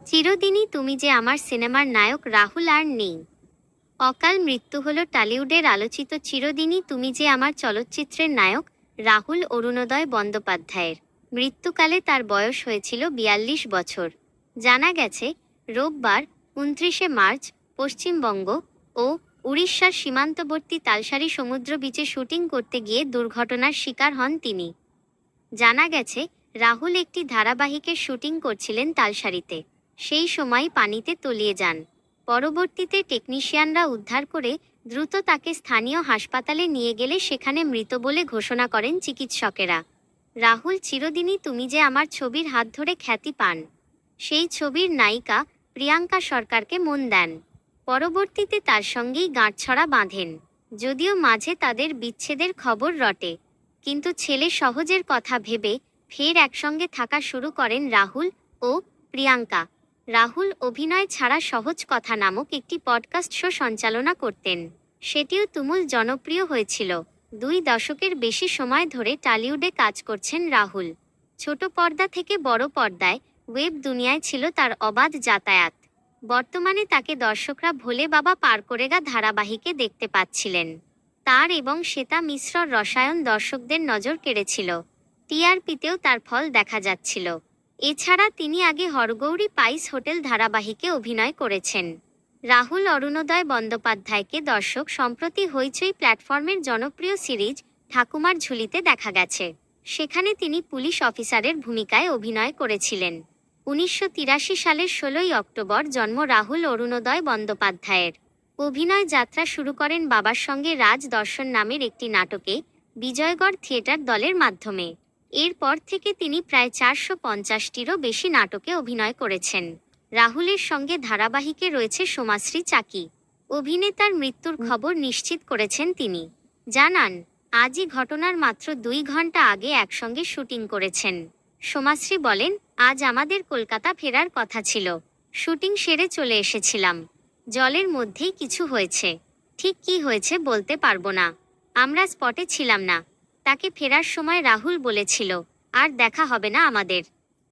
চিরদিনই তুমি যে আমার সিনেমার নায়ক রাহুল আর নেই। অকাল মৃত্যু হল টলিউডের আলোচিত চিরদিনই তুমি যে আমার চলচ্চিত্রের নায়ক রাহুল অরুণোদয় বন্দ্যোপাধ্যায়ের। মৃত্যুকালে তার বয়স হয়েছিল ৪২ বছর। জানা গেছে, রোববার ২৯শে মার্চ পশ্চিমবঙ্গ ও উড়িষ্যার সীমান্তবর্তী তালসারি সমুদ্র বিচে শুটিং করতে গিয়ে দুর্ঘটনার শিকার হন তিনি। জানা গেছে, রাহুল একটি ধারাবাহিকের শুটিং করছিলেন তালসারিতে। সেই সময় পানিতে তলিয়ে যান। পরবর্তীতে টেকনিশিয়ানরা উদ্ধার করে দ্রুত তাকে স্থানীয় হাসপাতালে নিয়ে গেলে সেখানে মৃত বলে ঘোষণা করেন চিকিৎসকেরা। রাহুল চিরদিনই তুমি যে আমার ছবির হাত ধরে খ্যাতি পান। সেই ছবির নায়িকা প্রিয়াঙ্কা সরকারকে মন দেন। পরবর্তীতে তার সঙ্গেই গাঁটছড়া বাঁধেন। যদিও মাঝে তাদের বিচ্ছেদের খবর রটে, কিন্তু ছেলে সহজের কথা ভেবে ফের একসঙ্গে থাকা শুরু করেন রাহুল ও প্রিয়াঙ্কা। রাহুল অভিনয় ছাড়া সহজ কথা নামক একটি পডকাস্ট শো সঞ্চালনা করতেন। সেটিও তুমুল জনপ্রিয় হয়েছিল। ২ দশকের বেশি সময় ধরে টলিউডে কাজ করছেন রাহুল। ছোট পর্দা থেকে বড় পর্দায়, ওয়েব দুনিয়ায় ছিল তার অবাধ যাতায়াত। বর্তমানে তাকে দর্শকরা ভোলে বাবা পার করেগা ধারাবাহিকে দেখতে পাচ্ছিলেন। তার এবং শ্বেতা মিশ্রর রসায়ন দর্শকদের নজর কেড়েছিল। টিআরপিতেও তার ফল দেখা যাচ্ছিল। এছাড়া তিনি আগে হরগৌরী পাইস হোটেল ধারাবাহিকে অভিনয় করেছেন। রাহুল অরুণোদয় বন্দ্যোপাধ্যায়কে দর্শক সম্প্রতি হইচই প্ল্যাটফর্মের জনপ্রিয় সিরিজ ঠাকুমার ঝুলিতে দেখা গেছে। সেখানে তিনি পুলিশ অফিসারের ভূমিকায় অভিনয় করেছিলেন। ১৯৮৩ সালের ১৬ই অক্টোবর জন্ম রাহুল অরুণোদয় বন্দ্যোপাধ্যায়ের। অভিনয় যাত্রা শুরু করেন বাবার সঙ্গে রাজ দর্শন নামের একটি নাটকে বিজয়গড় থিয়েটার দলের মাধ্যমে। এরপর থেকে তিনি প্রায় ৪৫০টিরও বেশি নাটকে অভিনয় করেছেন। রাহুলের সঙ্গে ধারাবাহিকে রয়েছে সোমাশ্রী চাকি। অভিনেতার মৃত্যুর খবর নিশ্চিত করেছেন তিনি। জানান, আজই ঘটনার মাত্র ২ ঘন্টা আগে একসঙ্গে শুটিং করেছেন। সোমাশ্রী বলেন, আজ আমাদের কলকাতা ফেরার কথা ছিল। শুটিং সেরে চলে এসেছিলাম। জলের মধ্যেই কিছু হয়েছে। ঠিক কী হয়েছে বলতে পারবো না। আমরা স্পটে ছিলাম না। তাকে ফেরার সময় রাহুল বলেছিল, আর দেখা হবে না আমাদের।